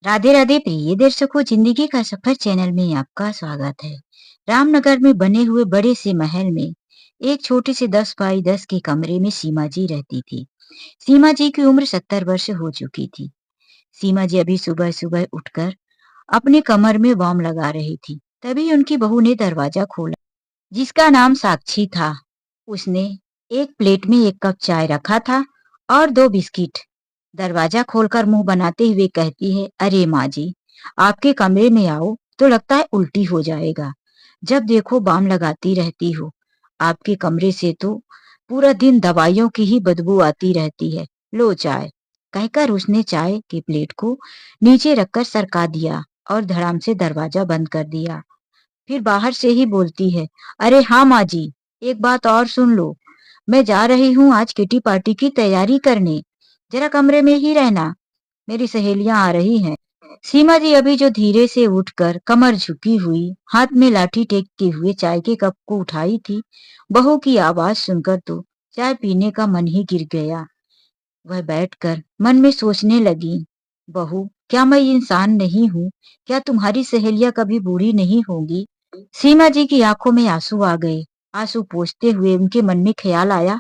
राधे राधे प्रिय दर्शकों, जिंदगी का सफर चैनल में आपका स्वागत है। रामनगर में बने हुए बड़े से महल में एक छोटे से 10 बाई 10 के कमरे में सीमा जी रहती थी। सीमा जी की उम्र 70 वर्ष हो चुकी थी। सीमा जी अभी सुबह सुबह उठकर अपने कमर में वार्म लगा रही थी, तभी उनकी बहू ने दरवाजा खोला, जिसका नाम साक्षी था। उसने एक प्लेट में एक कप चाय रखा था और 2 बिस्किट। दरवाजा खोलकर मुंह बनाते हुए कहती है, अरे माँ जी, आपके कमरे में आओ तो लगता है उल्टी हो जाएगा। जब देखो बाम लगाती रहती हो। आपके कमरे से तो पूरा दिन दवाइयों की ही बदबू आती रहती है। लो चाय। कहकर उसने चाय की प्लेट को नीचे रखकर सरका दिया और धड़ाम से दरवाजा बंद कर दिया। फिर बाहर से ही बोलती है, अरे हाँ माँ जी, एक बात और सुन लो। मैं जा रही हूँ आज किटी पार्टी की तैयारी करने। जरा कमरे में ही रहना, मेरी सहेलियां आ रही हैं। सीमा जी अभी जो धीरे से उठकर कमर झुकी हुई, हाथ में लाठी टेकते हुए चाय के कप को उठाई थी, बहू की आवाज सुनकर तो चाय पीने का मन ही गिर गया। वह बैठकर मन में सोचने लगी, बहू, क्या मैं इंसान नहीं हूँ? क्या तुम्हारी सहेलियां कभी बूढ़ी नहीं होंगी? सीमा जी की आंखों में आंसू आ गए। आंसू पोंछते हुए उनके मन में ख्याल आया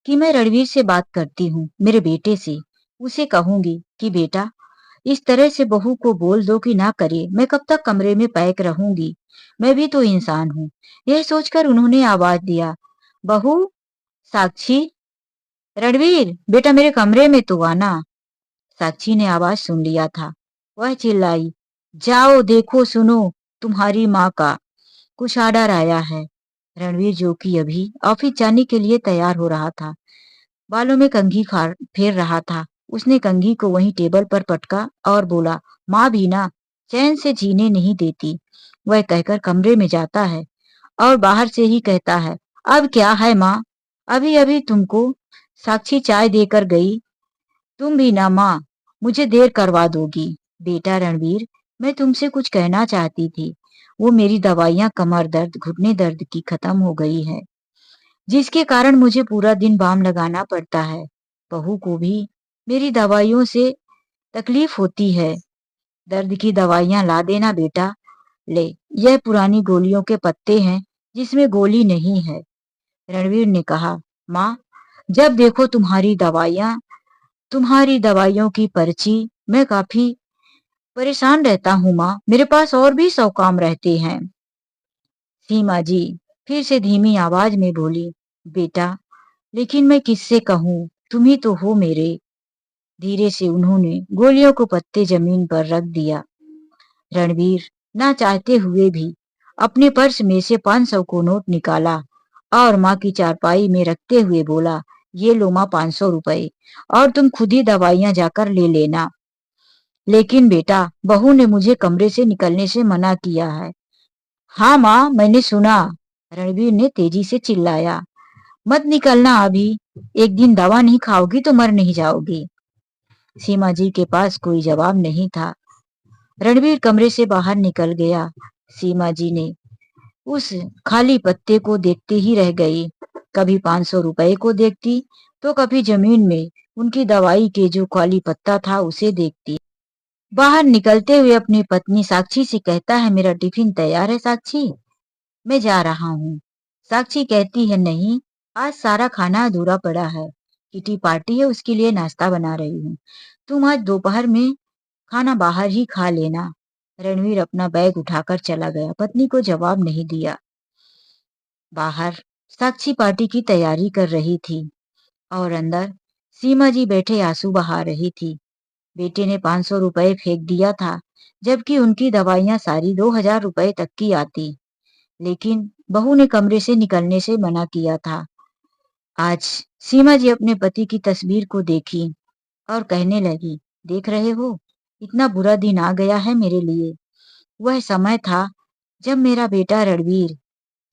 कि मैं रणवीर से बात करती हूँ, मेरे बेटे से। उसे कहूंगी कि बेटा, इस तरह से बहू को बोल दो कि ना करे। मैं कब तक कमरे में पैक रहूंगी? मैं भी तो इंसान हूँ। यह सोचकर उन्होंने आवाज दिया, बहू, साक्षी, रणवीर, बेटा मेरे कमरे में तो आना। साक्षी ने आवाज सुन लिया था। वह चिल्लाई, जाओ देखो सुनो, तुम्हारी माँ का कुछ ऑर्डर आया है। रणवीर, जो कि अभी ऑफिस जाने के लिए तैयार हो रहा था, बालों में कंघी फेर रहा था, उसने कंघी को वहीं टेबल पर पटका और बोला, माँ भी ना चैन से जीने नहीं देती। वह कहकर कमरे में जाता है और बाहर से ही कहता है, अब क्या है माँ, अभी अभी तुमको साक्षी चाय देकर गई। तुम भी ना माँ, मुझे देर करवा दोगी। बेटा रणवीर, मैं तुमसे कुछ कहना चाहती थी। वो मेरी दवाइयाँ कमर दर्द, घुटने दर्द की खत्म हो गई है, जिसके कारण मुझे पूरा दिन बाम लगाना पड़ता है। बहू को भी मेरी दवाइयों से तकलीफ होती है। दर्द की दवाइयाँ ला देना बेटा। ले, यह पुरानी गोलियों के पत्ते हैं, जिसमें गोली नहीं है। रणवीर ने कहा, माँ, जब देखो तुम्हारी दवाइयों की पर्ची। मैं काफी परेशान रहता हूँ माँ, मेरे पास और भी 100 काम रहते हैं। सीमा जी फिर से धीमी आवाज में बोली, बेटा, लेकिन मैं किससे कहूँ, तुम ही तो हो मेरे। धीरे से उन्होंने गोलियों को पत्ते जमीन पर रख दिया। रणवीर ना चाहते हुए भी अपने पर्स में से 500 को नोट निकाला और माँ की चारपाई में रखते हुए बोला, ये लो माँ 500 रुपए, और तुम खुद ही दवाइयां जाकर ले लेना। लेकिन बेटा, बहू ने मुझे कमरे से निकलने से मना किया है। हाँ माँ, मैंने सुना। रणवीर ने तेजी से चिल्लाया, मत निकलना अभी। एक दिन दवा नहीं खाओगी तो मर नहीं जाओगी। सीमा जी के पास कोई जवाब नहीं था। रणवीर कमरे से बाहर निकल गया। सीमा जी ने उस खाली पत्ते को देखते ही रह गई। कभी 500 रुपए को देखती तो कभी जमीन में उनकी दवाई के जो खाली पत्ता था उसे देखती। बाहर निकलते हुए अपनी पत्नी साक्षी से कहता है, मेरा टिफिन तैयार है साक्षी, मैं जा रहा हूँ। साक्षी कहती है, नहीं, आज सारा खाना अधूरा पड़ा है, किटी पार्टी है, उसके लिए नाश्ता बना रही हूँ। तुम आज दोपहर में खाना बाहर ही खा लेना। रणवीर अपना बैग उठाकर चला गया, पत्नी को जवाब नहीं दिया। बाहर साक्षी पार्टी की तैयारी कर रही थी और अंदर सीमा जी बैठे आंसू बहा रही थी। बेटे ने 500 रुपए फेंक दिया था, जबकि उनकी दवाइयां सारी 2000 रुपए तक की आती। लेकिन बहू ने कमरे से निकलने से मना किया था। आज सीमा जी अपने पति की तस्वीर को देखी और कहने लगी, देख रहे हो, इतना बुरा दिन आ गया है मेरे लिए। वह समय था जब मेरा बेटा रणवीर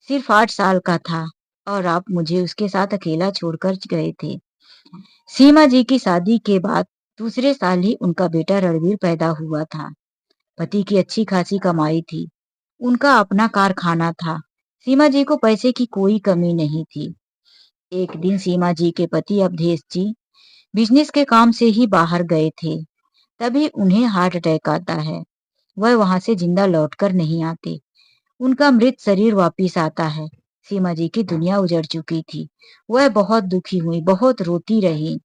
सिर्फ 8 साल का था और आप मुझे उसके साथ अकेला छोड़कर गए थे। सीमा जी की शादी के बाद दूसरे साल ही उनका बेटा रणवीर पैदा हुआ था। पति की अच्छी खासी कमाई थी, उनका अपना कारखाना था। सीमा जी को पैसे की कोई कमी नहीं थी। एक दिन सीमा जी के पति अवधेश जी बिजनेस के काम से ही बाहर गए थे। तभी उन्हें हार्ट अटैक आता है। वह वहां से जिंदा लौटकर नहीं आते। उनका मृत शरीर वापिस आता है। सीमा जी की दुनिया उजड़ चुकी थी। वह बहुत दुखी हुई, बहुत रोती रही,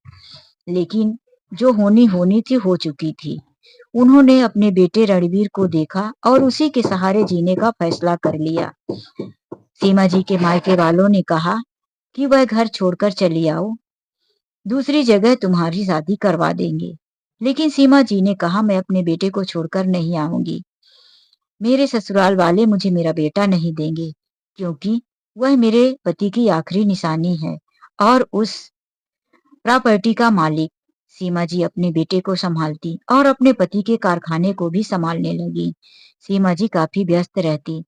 लेकिन जो होनी होनी थी हो चुकी थी। उन्होंने अपने बेटे रणवीर को देखा और उसी के सहारे जीने का फैसला कर लिया। सीमा जी के मायके वालों ने कहा कि वह घर छोड़कर चली आओ, दूसरी जगह तुम्हारी शादी करवा देंगे। लेकिन सीमा जी ने कहा, मैं अपने बेटे को छोड़कर नहीं आऊंगी। मेरे ससुराल वाले मुझे मेरा बेटा नहीं देंगे, क्योंकि वह मेरे पति की आखिरी निशानी है और उस प्रॉपर्टी का मालिक। सीमा जी अपने बेटे को संभालती और अपने पति के कारखाने को भी संभालने लगी। सीमा जी काफी व्यस्त रहती,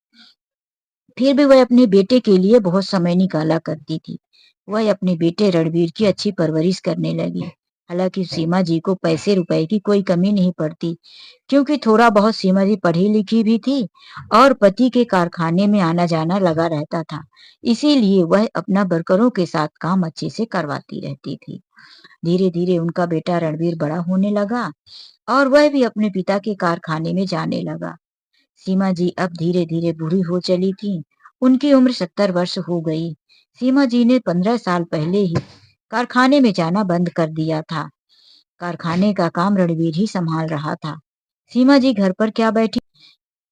फिर भी वह अपने बेटे के लिए बहुत समय निकाला करती थी। वह अपने बेटे रणवीर की अच्छी परवरिश करने लगी। हालांकि सीमा जी को पैसे रुपए की कोई कमी नहीं पड़ती, क्योंकि थोड़ा बहुत सीमा जी पढ़ी लिखी भी थी और पति के कारखाने में आना जाना लगा रहता था। इसीलिए वह अपना वर्करों के साथ काम अच्छे से करवाती रहती थी। धीरे धीरे उनका बेटा रणवीर बड़ा होने लगा और वह भी अपने पिता के कारखाने में जाने लगा। सीमा जी अब धीरे धीरे बूढ़ी हो चली थी। उनकी उम्र 70 वर्ष हो गई। सीमा जी ने 15 साल पहले ही कारखाने में जाना बंद कर दिया था। कारखाने का काम रणवीर ही संभाल रहा था। सीमा जी घर पर क्या बैठी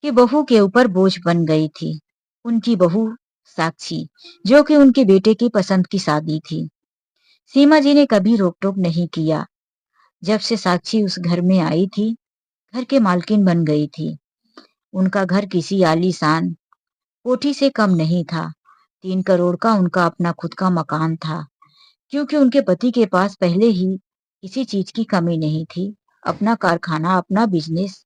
कि बहू के ऊपर बोझ बन गई थी। उनकी बहू साक्षी, जो कि उनके बेटे की पसंद की शादी थी। सीमा जी ने कभी रोक टोक नहीं किया। जब से साक्षी उस घर में आई थी, घर के मालकिन बन गई थी। उनका घर किसी आलीशान कोठी से कम नहीं था। 3 करोड़ का उनका अपना खुद का मकान था, क्योंकि उनके पति के पास पहले ही किसी चीज की कमी नहीं थी। अपना कारखाना, अपना बिजनेस,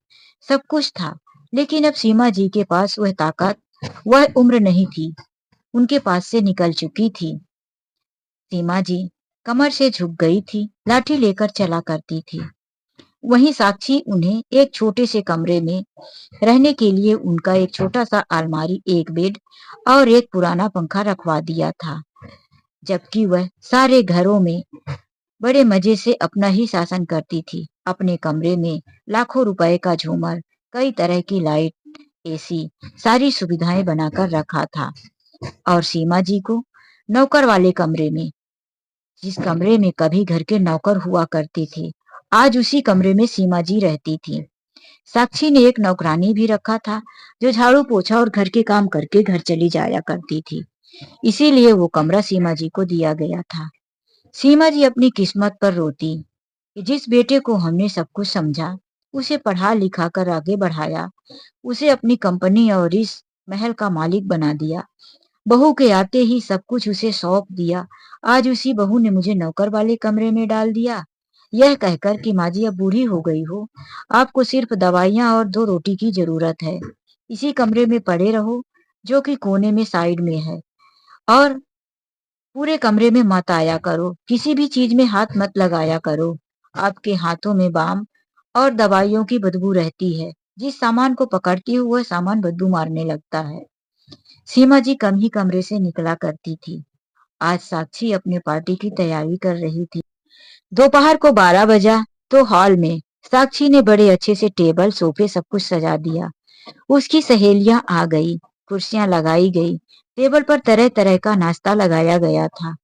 सब कुछ था। लेकिन अब सीमा जी के पास वह ताकत, वह उम्र नहीं थी, उनके पास से निकल चुकी थी। सीमा जी कमर से झुक गई थी, लाठी लेकर चला करती थी। वहीं साक्षी उन्हें एक छोटे से कमरे में रहने के लिए उनका एक छोटा सा अलमारी, एक बेड और एक पुराना पंखा रखवा दिया था। जबकि वह सारे घरों में बड़े मजे से अपना ही शासन करती थी। अपने कमरे में लाखों रुपए का झूमर, कई तरह की लाइट, एसी, सारी सुविधाएं बनाकर रखा था। और सीमा जी को नौकर वाले कमरे में, जिस कमरे में कभी घर के नौकर हुआ करते थे, आज उसी कमरे में सीमा जी रहती थी। साक्षी ने एक नौकरानी भी रखा था, जो झाड़ू पोछा और घर के काम करके घर चली जाया करती थी। इसीलिए वो कमरा सीमा जी को दिया गया था। सीमा जी अपनी किस्मत पर रोती कि जिस बेटे को हमने सब कुछ समझा, उसे पढ़ा लिखा कर आगे बढ़ाया, उसे अपनी कंपनी और इस महल का मालिक बना दिया, बहू के आते ही सब कुछ उसे सौंप दिया, आज उसी बहू ने मुझे नौकर वाले कमरे में डाल दिया, यह कहकर कि माँ जी अब बूढ़ी हो गई हो, आपको सिर्फ दवाइयाँ और 2 रोटी की जरूरत है, इसी कमरे में पड़े रहो, जो कि कोने में साइड में है, और पूरे कमरे में मत आया करो, किसी भी चीज में हाथ मत लगाया करो, आपके हाथों में बाम और दवाइयों की बदबू रहती है, जिस सामान को पकड़ती हो वह सामान बदबू मारने लगता है। सीमा जी कम ही कमरे से निकला करती थी। आज साक्षी अपने पार्टी की तैयारी कर रही थी। दोपहर को 12 बजा तो हॉल में साक्षी ने बड़े अच्छे से टेबल, सोफे सब कुछ सजा दिया। उसकी सहेलियां आ गई, कुर्सियां लगाई गई, टेबल पर तरह तरह का नाश्ता लगाया गया था।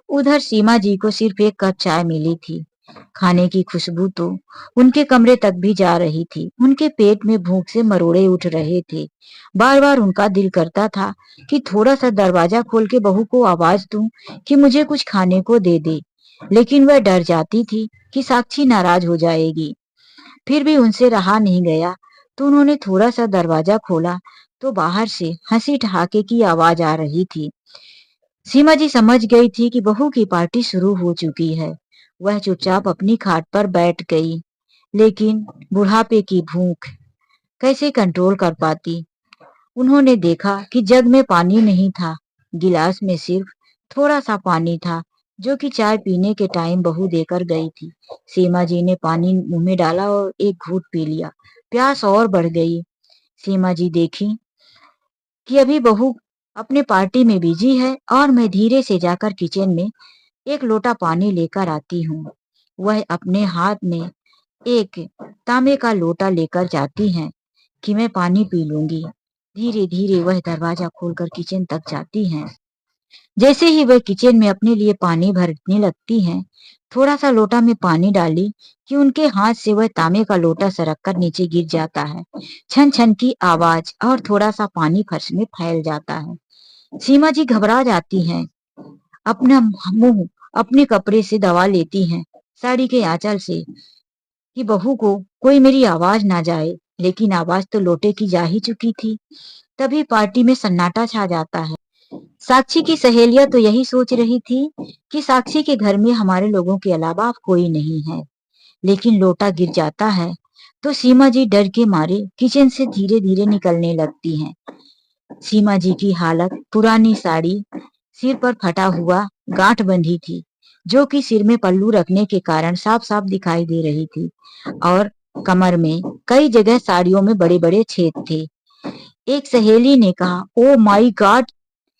उधर सीमा जी को सिर्फ एक कप चाय मिली थी। खाने की खुशबू तो उनके कमरे तक भी जा रही थी। उनके पेट में भूख से मरोड़े उठ रहे थे। बार बार उनका दिल करता था कि थोड़ा सा दरवाजा खोल के बहू को आवाज दूं कि मुझे कुछ खाने को दे दे, लेकिन वह डर जाती थी कि साक्षी नाराज हो जाएगी। फिर भी उनसे रहा नहीं गया, तो उन्होंने थोड़ा सा दरवाजा खोला तो बाहर से हंसी ठहाके की आवाज आ रही थी। सीमा जी समझ गई थी कि बहू की पार्टी शुरू हो चुकी है। वह चुपचाप अपनी खाट पर बैठ गई, लेकिन बुढ़ापे की भूख कैसे कंट्रोल कर पाती। उन्होंने देखा कि जग में पानी नहीं था, गिलास में सिर्फ थोड़ा सा पानी था, जो कि चाय पीने के टाइम बहू देकर गई थी। सीमा जी ने पानी मुंह में डाला और एक घूंट पी लिया। प्यास और बढ़ गई। सीमा जी देखी कि अभी बहू अपने पार्टी में बिजी है और मैं धीरे से जाकर किचन में एक लोटा पानी लेकर आती हूँ। वह अपने हाथ में एक तांबे का लोटा लेकर जाती हैं कि मैं पानी पी लूंगी। धीरे धीरे वह दरवाजा खोलकर किचन तक जाती हैं। जैसे ही वह किचन में अपने लिए पानी भरने लगती हैं, थोड़ा सा लोटा में पानी डाली कि उनके हाथ से वह तांबे का लोटा सरक कर नीचे गिर जाता है। छन छन की आवाज और थोड़ा सा पानी फर्श में फैल जाता है। सीमा जी घबरा जाती हैं। अपना मुंह अपने कपड़े से दबा लेती हैं, साड़ी के आंचल से, कि बहू को कोई मेरी आवाज ना जाए। लेकिन आवाज तो लोटे की जा ही चुकी थी। तभी पार्टी में सन्नाटा छा जाता है। साक्षी की सहेलियां तो यही सोच रही थी कि साक्षी के घर में हमारे लोगों के अलावा अब कोई नहीं है। लेकिन लोटा गिर जाता है तो सीमा जी डर के मारे किचन से धीरे धीरे निकलने लगती हैं। सीमा जी की हालत, पुरानी साड़ी, सिर पर फटा हुआ गांठ बंधी थी, जो कि सिर में पल्लू रखने के कारण साफ साफ दिखाई दे रही थी, और कमर में कई जगह साड़ियों में बड़े बड़े छेद थे। एक सहेली ने कहा, ओ माई गॉड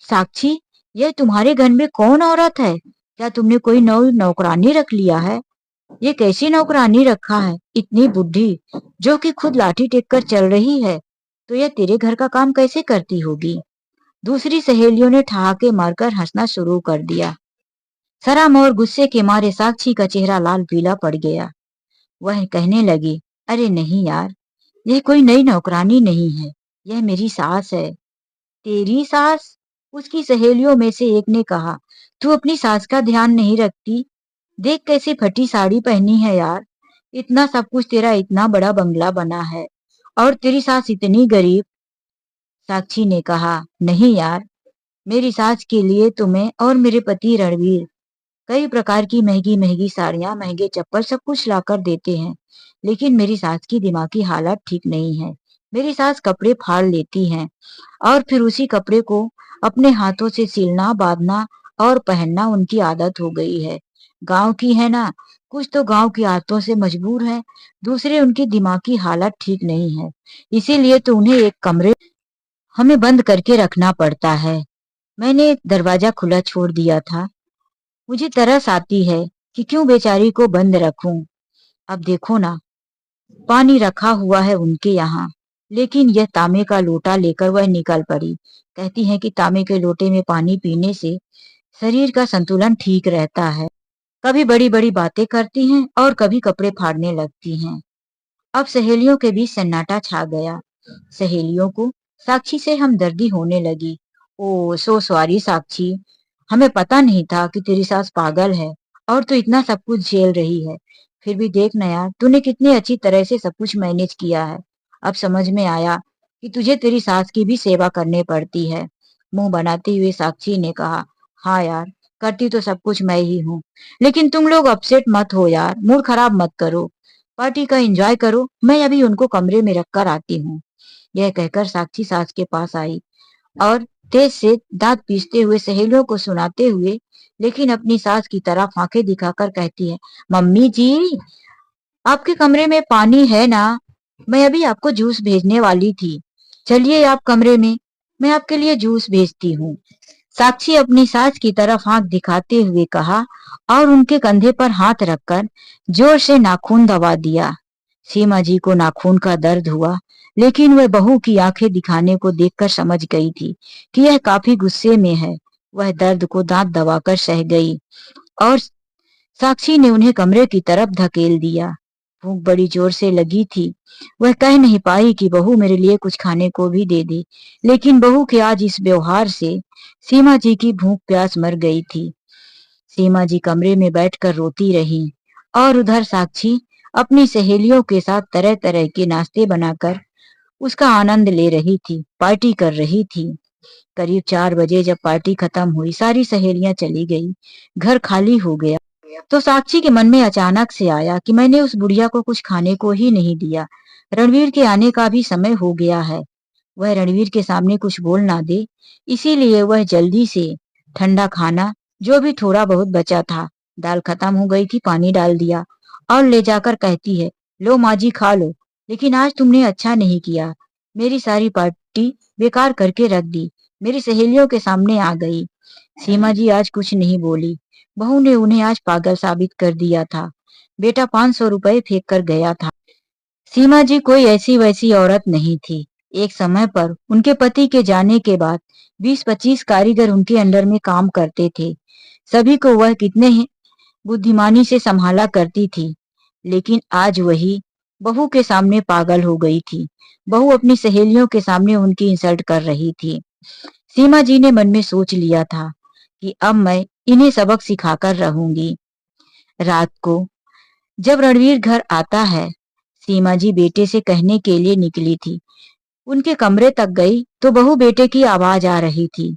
साक्षी, ये तुम्हारे घर में कौन औरत है? क्या तुमने कोई नौकरानी रख लिया है? ये कैसी नौकरानी रखा है, इतनी बुढ़ी, जो कि खुद लाठी टेक कर चल रही है? तो ये तेरे घर का काम कैसे करती होगी? दूसरी सहेलियों ने ठहाके मारकर हंसना शुरू कर दिया। शर्म और गुस्से के मारे साक्षी का चेहरा लाल पीला पड़ गया। वह कहने लगी, अरे नहीं यार, यह कोई नई नौकरानी नहीं है, यह मेरी सास है। तेरी सास? उसकी सहेलियों में से एक ने कहा, तू अपनी सास का ध्यान नहीं रखती? देख कैसे फटी साड़ी पहनी है यार। इतना सब कुछ तेरा इतना बड़ा बंगला बना है, और तेरी सास इतनी गरीब। साक्षी ने कहा, नहीं यार, मेरी सास के लिए तुम्हें और मेरे पति रणवीर कई प्रकार की महंगी महंगी साड़ियां, महंगे चप्पल, सब कुछ लाकर देते हैं। लेकिन मेरी सास की दिमागी हालत ठीक नहीं है। मेरी सास कपड़े फाड़ लेती हैं और फिर उसी कपड़े को अपने हाथों से सिलना, बांधना और पहनना उनकी आदत हो गई है। गांव की है ना, कुछ तो गांव की आदतों से मजबूर है, दूसरे उनकी दिमागी हालत ठीक नहीं है। इसीलिए तो उन्हें एक कमरे हमें बंद करके रखना पड़ता है। मैंने दरवाजा खुला छोड़ दिया था। मुझे तरस आती है कि क्यों बेचारी को बंद रखूं। अब देखो ना, पानी रखा हुआ है उनके यहाँ, लेकिन यह तांबे का लोटा लेकर वह निकल पड़ी। कहती है कि तांबे के लोटे में पानी पीने से शरीर का संतुलन ठीक रहता है। कभी बड़ी बड़ी बातें करती हैं और कभी कपड़े फाड़ने लगती हैं। अब सहेलियों के बीच सन्नाटा छा गया। सहेलियों को साक्षी से हमदर्दी होने लगी। ओ सो सॉरी साक्षी, हमें पता नहीं था कि तेरी सास पागल है और तू इतना सब कुछ झेल रही है। फिर भी देख ना यार, तूने कितनी अच्छी तरह से सब कुछ मैनेज किया है। अब समझ में आया कि तुझे तेरी सास की भी सेवा करनी पड़ती है। मुंह बनाते हुए साक्षी ने कहा, हाँ यार, करती तो सब कुछ मैं ही हूँ। लेकिन तुम लोग अपसेट मत हो यार, मूड खराब मत करो, पार्टी का एंजॉय करो, मैं अभी उनको कमरे में रख कर आती हूँ। यह कहकर साक्षी सास के पास आई और तेज से दांत पीसते हुए सहेलियों को सुनाते हुए, लेकिन अपनी सास की तरफ आंखें दिखाकर कहती है, मम्मी जी, आपके कमरे में पानी है ना? मैं अभी आपको जूस भेजने वाली थी। चलिए आप कमरे में, मैं आपके लिए जूस भेजती हूँ। साक्षी अपनी सास की तरफ आंख दिखाते हुए कहा और उनके कंधे पर हाथ रखकर जोर से नाखून दबा दिया। सीमा जी को नाखून का दर्द हुआ, लेकिन वह बहू की आंखें दिखाने को देखकर समझ गई थी कि यह काफी गुस्से में है। वह दर्द को दांत दबाकर सह गई और साक्षी ने उन्हें कमरे की तरफ धकेल दिया। भूख बड़ी जोर से लगी थी। वह कह नहीं पाई कि बहू मेरे लिए कुछ खाने को भी दे दे, लेकिन बहू के आज इस व्यवहार से सीमा जी की भूख प्यास मर गई थी। सीमा जी कमरे में बैठकर रोती रही और उधर साक्षी अपनी सहेलियों के साथ तरह तरह के नाश्ते बनाकर उसका आनंद ले रही थी, पार्टी कर रही थी। करीब 4 बजे जब पार्टी खत्म हुई, सारी सहेलियां चली गई, घर खाली हो गया, तो साक्षी के मन में अचानक से आया कि मैंने उस बुढ़िया को कुछ खाने को ही नहीं दिया। रणवीर के आने का भी समय हो गया है, वह रणवीर के सामने कुछ बोल ना दे, इसीलिए वह जल्दी से ठंडा खाना, जो भी थोड़ा बहुत बचा था, दाल खत्म हो गई थी, पानी डाल दिया और ले जाकर कहती है, लो माँ जी खा लो, लेकिन आज तुमने अच्छा नहीं किया, मेरी सारी पार्टी बेकार करके रख दी, मेरी सहेलियों के सामने आ गई। सीमा जी आज कुछ नहीं बोली। बहू ने उन्हें आज पागल साबित कर दिया था। बेटा 500 रुपए फेंक कर गया था। सीमा जी कोई ऐसी वैसी औरत नहीं थी। एक समय पर उनके पति के जाने के बाद 20-25 कारीगर उनके अंडर में काम करते थे। सभी को वह कितने ही बुद्धिमानी से संभाला करती थी। लेकिन आज वही बहू के सामने पागल हो गई थी। बहू अपनी सहेलियों के सामने उनकी इंसल्ट कर रही थी। सीमा जी ने मन में सोच लिया था कि अब मैं इन्हें सबक सिखाकर रहूंगी। रात को जब रणवीर घर आता है, सीमा जी बेटे से कहने के लिए निकली थी। उनके कमरे तक गई तो बहू बेटे की आवाज आ रही थी।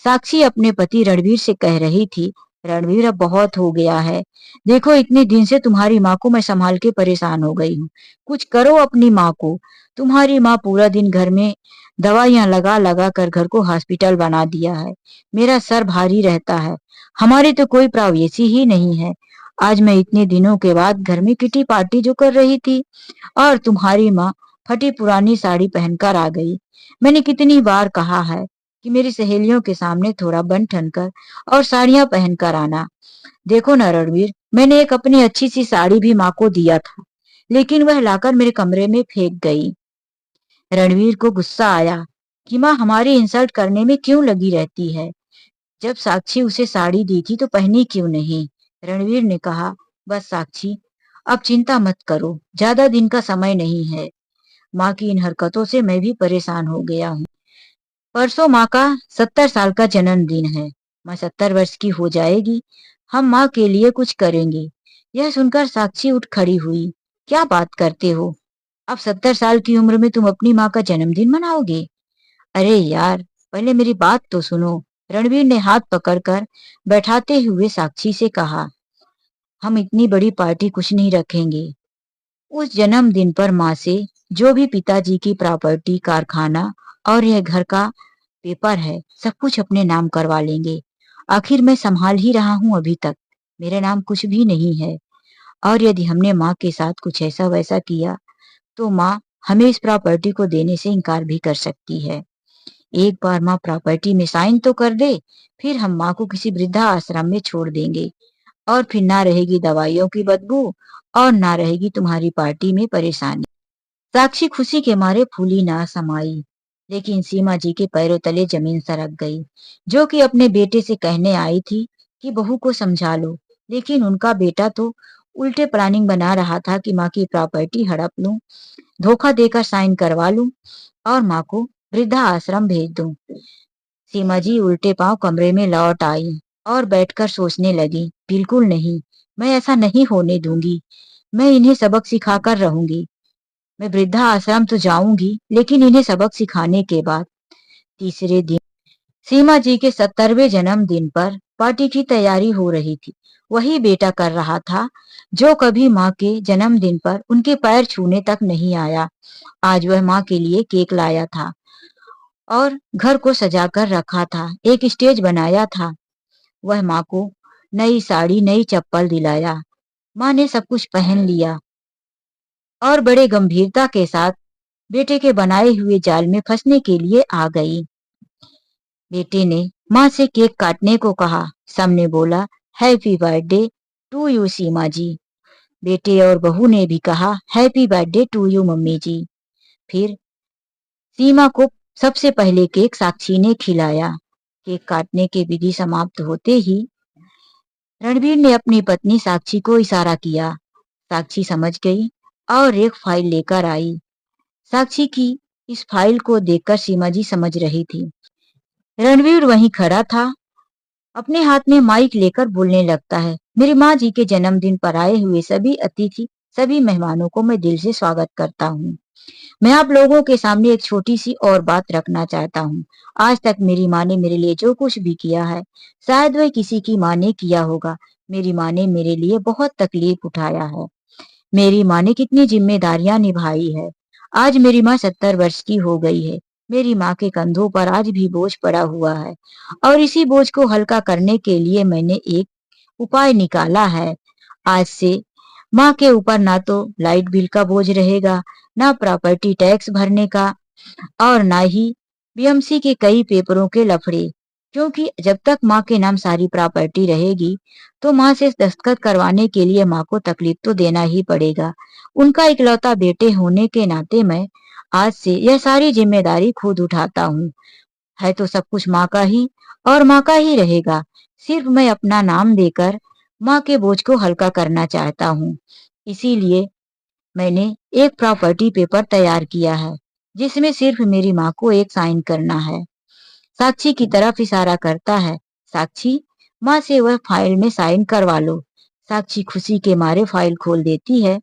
साक्षी अपने पति रणवीर से कह रही थी, रणवीर अब बहुत हो गया है। देखो इतने दिन से तुम्हारी माँ को मैं संभाल के परेशान हो गई हूँ। कुछ करो अपनी माँ को। तुम्हारी माँ पूरा दिन घर में दवाइयां लगा लगा कर घर को हॉस्पिटल बना दिया है। मेरा सर भारी रहता है। हमारी तो कोई प्राइवेसी ही नहीं है। आज मैं इतने दिनों के बाद घर में किटी पार्टी जो कर रही थी और तुम्हारी माँ फटी पुरानी साड़ी पहनकर आ गई। मैंने कितनी बार कहा है कि मेरी सहेलियों के सामने थोड़ा बन ठन कर और साड़ियां पहनकर आना। देखो ना रणवीर, मैंने एक अपनी अच्छी सी साड़ी भी माँ को दिया था, लेकिन वह लाकर मेरे कमरे में फेंक गई। रणवीर को गुस्सा आया कि माँ हमारी इंसल्ट करने में क्यों लगी रहती है। जब साक्षी उसे साड़ी दी थी तो पहनी क्यों नहीं। रणवीर ने कहा, बस साक्षी, अब चिंता मत करो, ज्यादा दिन का समय नहीं है। माँ की इन हरकतों से मैं भी परेशान हो गया हूँ। परसों माँ का 70 साल का जन्मदिन है। माँ 70 वर्ष की हो जाएगी। हम माँ के लिए कुछ करेंगे। यह सुनकर साक्षी उठ खड़ी हुई। क्या बात करते हो? अब 70 साल की उम्र में तुम अपनी माँ का जन्मदिन मनाओगे? अरे यार, पहले मेरी बात तो सुनो। रणवीर ने हाथ पकड़कर बैठाते हुए साक्षी से कहा, हम इतनी बड़ी पार्टी कुछ नहीं रखेंगे। उस जन्मदिन पर माँ से जो भी पिताजी की प्रॉपर्टी, कारखाना और यह घर का पेपर है, सब कुछ अपने नाम करवा लेंगे। आखिर मैं संभाल ही रहा हूँ अभी तक, मेरे नाम कुछ भी नहीं है। और यदि हमने माँ के साथ कुछ ऐसा वैसा किया तो माँ हमें इस प्रॉपर्टी को देने से इनकार भी कर सकती है। एक बार माँ प्रॉपर्टी में साइन तो कर दे, फिर हम माँ को किसी वृद्धा आश्रम में छोड़ देंगे और फिर ना रहेगी दवाइयों की बदबू और ना रहेगी तुम्हारी पार्टी में परेशानी। साक्षी खुशी के मारे फूली ना समाई, लेकिन सीमा जी के पैरों तले जमीन सरक गई, जो कि अपने बेटे से कहने आई थी कि बहू को समझा लो, लेकिन उनका बेटा तो उल्टे प्लानिंग बना रहा था कि माँ की प्रॉपर्टी हड़प लूं, धोखा देकर साइन करवा लूं और माँ को वृद्धा आश्रम भेज दूं। सीमा जी उल्टे पांव कमरे में लौट आई और बैठकर सोचने लगी, बिल्कुल नहीं, मैं ऐसा नहीं होने दूंगी। मैं इन्हें सबक सिखाकर रहूंगी। मैं वृद्धा आश्रम तो जाऊंगी, लेकिन इन्हें सबक सिखाने के बाद। तीसरे दिन सीमा जी के 70वें जन्मदिन पर पार्टी की तैयारी हो रही थी। वही बेटा कर रहा था जो कभी माँ के जन्मदिन पर उनके पैर छूने तक नहीं आया। आज वह माँ के लिए केक लाया था और घर को सजाकर रखा था, एक स्टेज बनाया था। वह माँ को नई साड़ी, नई चप्पल दिलाया। माँ ने सब कुछ पहन लिया और बड़े गंभीरता के साथ बेटे के बनाए हुए जाल में फंसने के लिए आ गई। बेटे ने माँ से केक काटने को कहा। सबने बोला, happy birthday to you Seema ji. बेटे और बहू ने भी कहा, happy birthday to you mummy ji. फिर सीमा को सबसे पहले केक साक्षी ने खिलाया। केक काटने की विधि समाप्त होते ही रणवीर ने अपनी पत्नी साक्षी को इशारा किया। साक्षी समझ गई और एक फाइल लेकर आई। साक्षी की इस फाइल को देखकर सीमा जी समझ रही थी। रणवीर वहीं खड़ा था, अपने हाथ में माइक लेकर बोलने लगता है, मेरी माँ जी के जन्मदिन पर आए हुए सभी अतिथि, सभी मेहमानों को मैं दिल से स्वागत करता हूँ। मैं आप लोगों के सामने एक छोटी सी और बात रखना चाहता हूँ। आज तक मेरी माँ ने मेरे लिए जो कुछ भी किया है, शायद वह किसी की माँ ने किया होगा। मेरी माँ ने मेरे लिए बहुत तकलीफ उठाया है। मेरी माँ ने कितनी जिम्मेदारियां निभाई है। आज मेरी माँ 70 वर्ष की हो गई है। मेरी माँ के कंधों पर आज भी बोझ पड़ा हुआ है और इसी बोझ को हल्का करने के लिए मैंने एक उपाय निकाला है। आज से माँ के ऊपर ना तो लाइट बिल का बोझ रहेगा, ना प्रॉपर्टी टैक्स भरने का और ना ही बीएमसी के कई पेपरों के लफड़े। क्योंकि जब तक माँ के नाम सारी प्रॉपर्टी रहेगी, तो माँ से दस्तखत करवाने के लिए माँ को तकलीफ तो देना ही पड़ेगा। उनका इकलौता बेटे होने के नाते मैं आज से यह सारी जिम्मेदारी खुद उठाता हूँ। है तो सब कुछ माँ का ही और माँ का ही रहेगा। सिर्फ मैं अपना नाम देकर माँ के बोझ को हल्का करना चाहता हूँ। इसीलिए मैंने एक प्रॉपर्टी पेपर तैयार किया है, जिसमें सिर्फ मेरी माँ को एक साइन करना है। साक्षी की तरफ इशारा करता है। साक्षी, माँ से वह फाइल में साइन करवा लो। साक्षी खुशी के मारे फाइल खोल देती है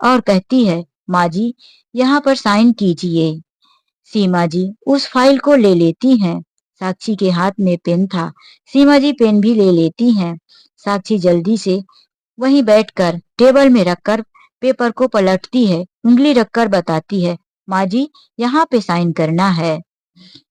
और कहती है, माँ जी, यहाँ पर साइन कीजिए। सीमा जी उस फाइल को ले लेती हैं। साक्षी के हाथ में पेन था। सीमा जी पेन भी ले लेती हैं। साक्षी जल्दी से वहीं बैठकर टेबल में रखकर पेपर को पलटती है, उंगली रखकर बताती है, माँ जी, यहाँ पे साइन करना है।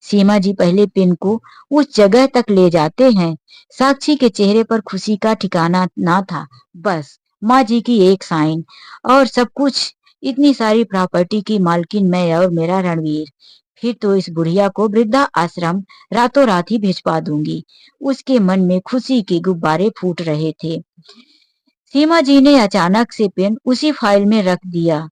सीमा जी पहले पेन को उस जगह तक ले जाते हैं। साक्षी के चेहरे पर खुशी का ठिकाना ना था। बस माँ जी की एक साइन और सब कुछ, इतनी सारी प्रॉपर्टी की मालकिन मैं और मेरा रणवीर। फिर तो इस बुढ़िया को वृद्धा आश्रम रातों रात ही भिजवा दूंगी। उसके मन में खुशी के गुब्बारे फूट रहे थे। सीमा जी ने अचानक से पेन उसी फाइल में रख दिया।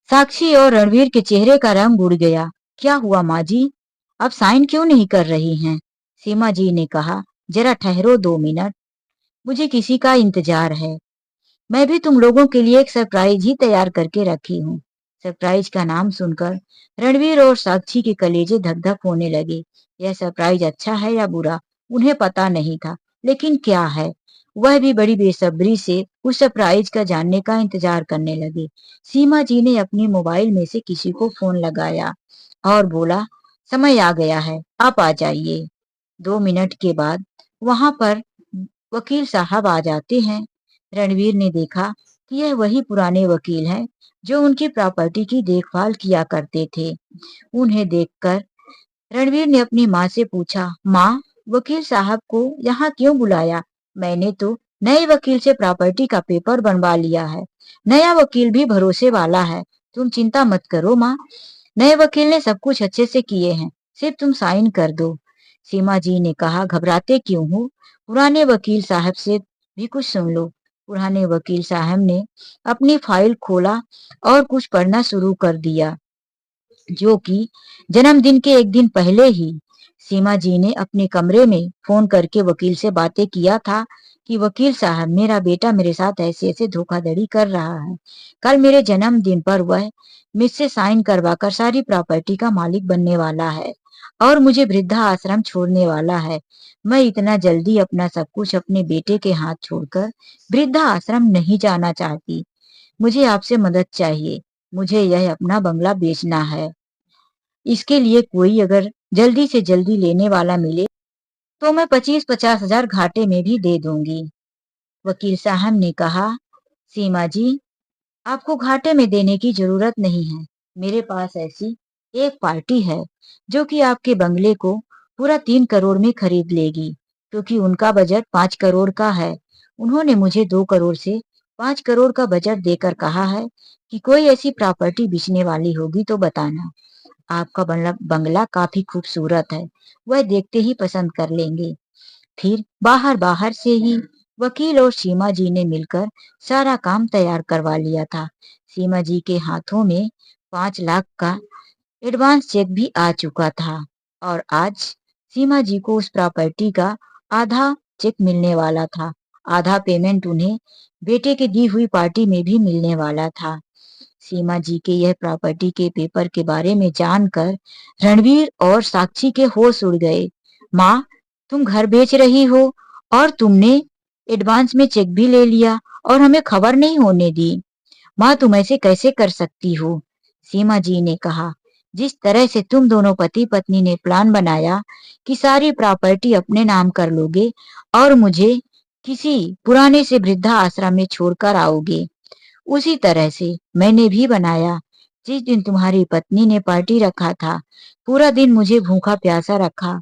साक्षी और रणवीर के चेहरे का रंग उड़ गया। क्या हुआ माँ जी? अब साइन क्यों नहीं कर रही हैं? सीमा जी ने कहा, जरा ठहरो 2 मिनट, मुझे किसी का इंतजार है। मैं भी तुम लोगों के लिए एक सरप्राइज ही तैयार करके रखी हूँ। सरप्राइज का नाम सुनकर रणवीर और साक्षी के कलेजे धक धक होने लगे। यह सरप्राइज अच्छा है या बुरा, उन्हें पता नहीं था, लेकिन क्या है, वह भी बड़ी बेसब्री से उस सरप्राइज का जानने का इंतजार करने लगे। सीमा जी ने अपनी मोबाइल में से किसी को फोन लगाया और बोला, समय आ गया है, आप आ जाइए। 2 मिनट के बाद वहां पर वकील साहब आ जाते हैं। रणवीर ने देखा कि यह वही पुराने वकील हैं जो उनकी प्रॉपर्टी की देखभाल किया करते थे। उन्हें देखकर रणवीर ने अपनी माँ से पूछा, माँ, वकील साहब को यहाँ क्यों बुलाया? मैंने तो नए वकील से प्रॉपर्टी का पेपर बनवा लिया है। नया वकील भी भरोसे वाला है, तुम चिंता मत करो माँ। नए वकील ने सब कुछ अच्छे से किए हैं, सिर्फ तुम साइन कर दो। सीमा जी ने कहा, घबराते क्यों हो? पुराने वकील साहब से भी कुछ सुन लो। पुराने वकील साहब ने अपनी फाइल खोला और कुछ पढ़ना शुरू कर दिया, जो कि जन्मदिन के एक दिन पहले ही सीमा जी ने अपने कमरे में फोन करके वकील से बातें किया था कि वकील साहब, मेरा बेटा मेरे साथ ऐसे ऐसे धोखाधड़ी कर रहा है। कल मेरे जन्मदिन पर वह मुझसे साइन करवाकर सारी प्रॉपर्टी का मालिक बनने वाला है और मुझे वृद्धा आश्रम छोड़ने वाला है। मैं इतना जल्दी अपना सब कुछ अपने बेटे के हाथ छोड़कर वृद्धा आश्रम नहीं जाना चाहती। मुझे आपसे मदद चाहिए। मुझे यह अपना बंगला बेचना है। इसके लिए कोई अगर जल्दी से जल्दी लेने वाला मिले तो मैं 25-50 हजार घाटे में भी दे दूंगी। वकील साहब ने कहा, सीमा जी, आपको घाटे में देने की जरूरत नहीं है। मेरे पास ऐसी एक पार्टी है जो कि आपके बंगले को पूरा 3 करोड़ में खरीद लेगी, क्योंकि उनका बजट 5 करोड़ का है। उन्होंने मुझे 2 करोड़ से 5 करोड़ का बजट देकर कहा है कि कोई ऐसी प्रॉपर्टी बिकने वाली होगी तो बताना। आपका बंगला बंगला काफी खूबसूरत है, वह देखते ही पसंद कर लेंगे। फिर बाहर बाहर से ही वकील और सीमा जी ने मिलकर सारा काम तैयार करवा लिया था। सीमा जी के हाथों में 5 लाख का एडवांस चेक भी आ चुका था और आज सीमा जी को उस प्रॉपर्टी का आधा चेक मिलने वाला था। आधा पेमेंट उन्हें बेटे के दी हुई पार्टी में भी मिलने वाला था। सीमा जी के यह प्रॉपर्टी के पेपर के बारे में जानकर रणवीर और साक्षी के होश उड़ गए। माँ, तुम घर बेच रही हो और तुमने एडवांस में चेक भी ले लिया और हमें खबर नहीं होने दी। माँ, तुम ऐसे कैसे कर सकती हो? सीमा जी ने कहा, जिस तरह से तुम दोनों पति पत्नी ने प्लान बनाया कि सारी प्रॉपर्टी अपने नाम कर लोगे और मुझे किसी पुराने से वृद्धा आश्रम में छोड़कर आओगे, उसी तरह से मैंने भी बनाया। जिस दिन तुम्हारी पत्नी ने पार्टी रखा था, पूरा दिन मुझे भूखा प्यासा रखा,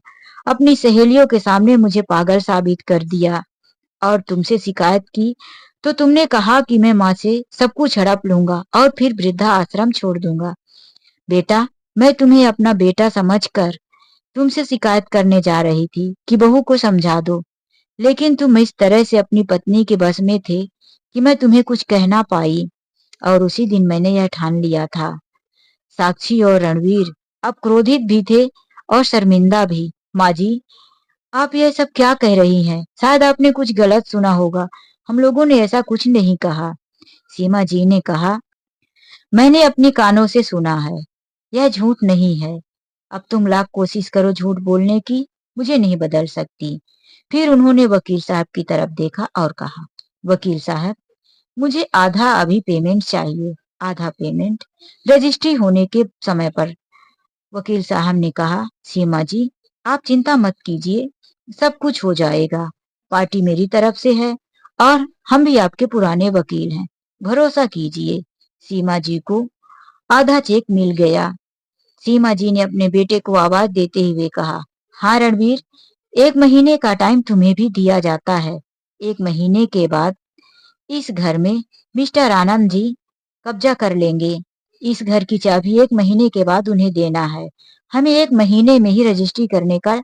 अपनी सहेलियों के सामने मुझे पागल साबित कर दिया और तुमसे शिकायत की तो तुमने कहा कि मैं माँ से सब कुछ हड़प लूंगा और फिर वृद्धा आश्रम छोड़ दूंगा। बेटा, मैं तुम्हें अपना बेटा समझकर तुमसे शिकायत करने जा रही थी कि बहू को समझा दो, लेकिन तुम इस तरह से अपनी पत्नी के बस में थे कि मैं तुम्हें कुछ कह ना पाई, और उसी दिन मैंने यह ठान लिया था। साक्षी और रणवीर अब क्रोधित भी थे और शर्मिंदा भी। माँ जी, आप यह सब क्या कह रही हैं? शायद आपने कुछ गलत सुना होगा। हम लोगों ने ऐसा कुछ नहीं कहा। सीमा जी ने कहा, मैंने अपने कानों से सुना है। यह झूठ नहीं है। अब तुम लाख कोशिश करो झूठ बोलने की, मुझे नहीं बदल सकती। फिर उन्होंने वकील साहब की तरफ देखा और कहा, वकील साहब, मुझे आधा अभी पेमेंट चाहिए, आधा पेमेंट रजिस्ट्री होने के समय पर। वकील साहब ने कहा, सीमा जी, आप चिंता मत कीजिए, सब कुछ हो जाएगा। पार्टी मेरी तरफ से है और हम भी आपके पुराने वकील हैं, भरोसा कीजिए। सीमा जी को आधा चेक मिल गया। सीमा जी ने अपने बेटे को आवाज देते हुए कहा, हाँ रणवीर, 1 महीने का टाइम तुम्हें भी दिया जाता है। 1 महीने के बाद इस घर में मिस्टर आनंद जी कब्जा कर लेंगे। इस घर की चाबी 1 महीने के बाद उन्हें देना है। हमें 1 महीने में ही रजिस्ट्री करने का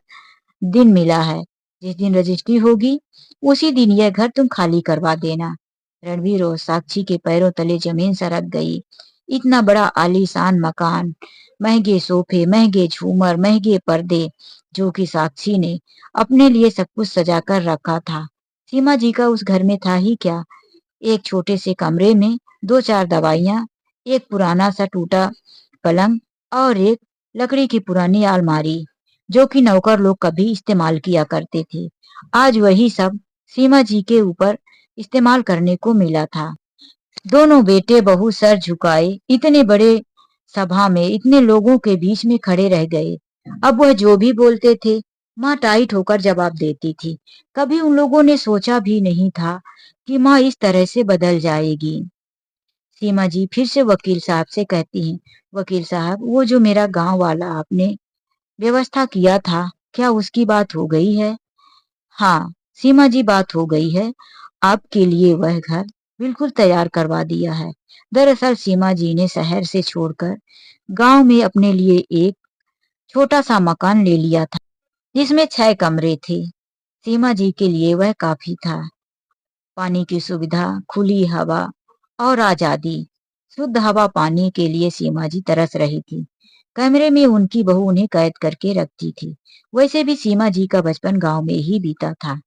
दिन मिला है। जिस दिन रजिस्ट्री होगी उसी दिन यह घर तुम खाली करवा देना। रणवीर और साक्षी के पैरों तले जमीन सरक गई। इतना बड़ा आलीशान मकान, महंगे सोफे, महंगे झूमर, महंगे पर्दे, जो कि साक्षी ने अपने लिए सब कुछ सजा कर रखा था, सीमा जी का उस घर में था ही क्या? एक छोटे से कमरे में 2-4 दवाइयां, एक पुराना सा टूटा पलंग और एक लकड़ी की पुरानी अलमारी, जो कि नौकर लोग कभी इस्तेमाल किया करते थे। आज वही सब सीमा जी के ऊपर इस्तेमाल करने को मिला था। दोनों बेटे बहू सर झुकाए इतने बड़े सभा में इतने लोगों के बीच में खड़े रह गए। अब वह जो भी बोलते थे, माँ टाइट होकर जवाब देती थी। कभी उन लोगों ने सोचा भी नहीं था कि माँ इस तरह से बदल जाएगी। सीमा जी फिर से वकील साहब से कहती हैं, वकील साहब, वो जो मेरा गांव वाला आपने व्यवस्था किया था, क्या उसकी बात हो गई है? हाँ, सीमा जी, बात हो गई है। आपके लिए वह घर बिल्कुल तैयार करवा दिया है। दरअसल सीमा जी ने शहर से छोड़कर गांव में अपने लिए एक छोटा सा मकान ले लिया था, जिसमें 6 कमरे थे। सीमा जी के लिए वह काफी था। पानी की सुविधा, खुली हवा और आजादी। शुद्ध हवा पाने के लिए सीमा जी तरस रही थी। कमरे में उनकी बहू उन्हें कैद करके रखती थी। वैसे भी सीमा जी का बचपन गांव में ही बीता था।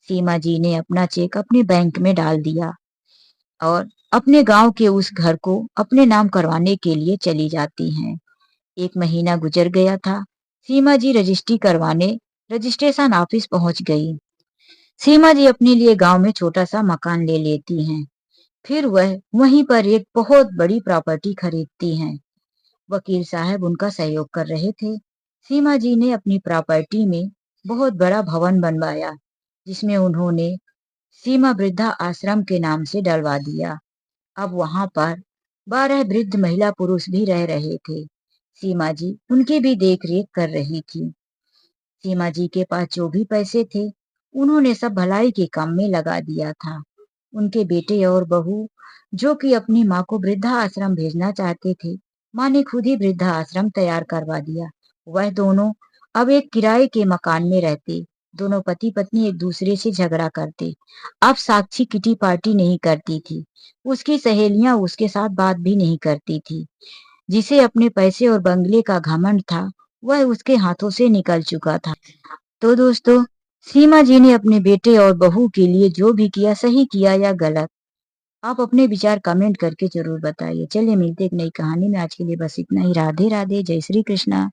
सीमा जी ने अपना चेक अपने बैंक में डाल दिया और अपने गांव के उस घर को अपने नाम करवाने के लिए चली जाती हैं। 1 महीना गुजर गया था। सीमा जी रजिस्ट्री करवाने रजिस्ट्रेशन ऑफिस पहुंच गई। सीमा जी अपने लिए गांव में छोटा सा मकान ले लेती हैं। फिर वह वहीं पर एक बहुत बड़ी प्रॉपर्टी खरीदती हैं। वकील साहब उनका सहयोग कर रहे थे। सीमा जी ने अपनी प्रॉपर्टी में बहुत बड़ा भवन बनवाया, जिसमें उन्होंने सीमा वृद्धा आश्रम के नाम से डलवा दिया। अब वहां पर 12 वृद्ध महिला पुरुष भी रह रहे थे। सीमा जी उनकी भी देख रेख कर रही थी। सीमा जी के पास जो भी पैसे थे, उन्होंने सब भलाई के काम में लगा दिया था। उनके बेटे और बहू, जो कि अपनी माँ को वृद्धा आश्रम भेजना चाहते थे, माँ ने खुद ही वृद्धा आश्रम तैयार करवा दिया। वह दोनों अब एक किराए के मकान में रहते। दोनों पति पत्नी एक दूसरे से झगड़ा करते। अब साक्षी किटी पार्टी नहीं करती थी। उसकी सहेलियां उसके साथ बात भी नहीं करती थी। जिसे अपने पैसे और बंगले का घमंड था, वह उसके हाथों से निकल चुका था। तो दोस्तों, सीमा जी ने अपने बेटे और बहू के लिए जो भी किया, सही किया या गलत, आप अपने विचार कमेंट करके जरूर बताइए। चलिए मिलते एक नई कहानी में। आज के लिए बस इतना ही। राधे राधे, जय श्री कृष्णा।